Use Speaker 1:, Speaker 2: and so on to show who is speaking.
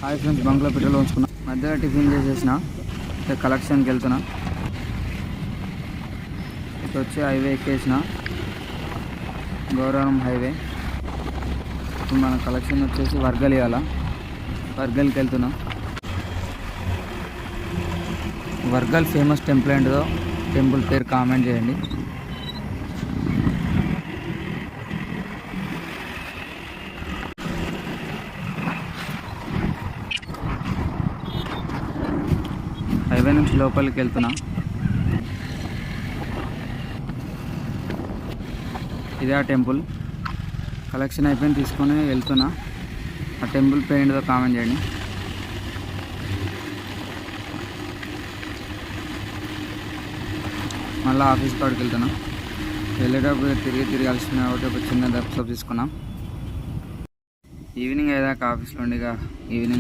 Speaker 1: Hi friends, బంక్లో petrol ఉంచుకున్నా. మధ్యలో టిఫిన్ చేసేసిన కలెక్షన్కి వెళ్తున్నా. ఇటు వచ్చి హైవే ఎక్కేసిన, గౌరవం హైవే. ఇప్పుడు మన కలెక్షన్ వచ్చేసి వర్గల్. ఇవాళ వర్గల్కి వెళ్తున్నా. వర్గల్ ఫేమస్ టెంపుల్ ఏంటిదో, టెంపుల్ పేరు కామెంట్ చేయండి. హైవే నుంచి లోపలికి వెళ్తున్నా. ఇదే ఆ టెంపుల్. కలెక్షన్ అయిపోయింది, తీసుకొని వెళ్తున్నా. ఆ టెంపుల్ పేరు ఏంటిదో కామెంట్ చేయండి. మళ్ళీ ఆఫీస్ కాడికి వెళ్తున్నా. వెళ్ళేటప్పుడు తిరిగి కలిసిన కాబట్టి ఒక చిన్న దప్సప్ తీసుకున్నా. ఈవినింగ్ అయ్యాక ఆఫీస్లో ఉండి ఈవినింగ్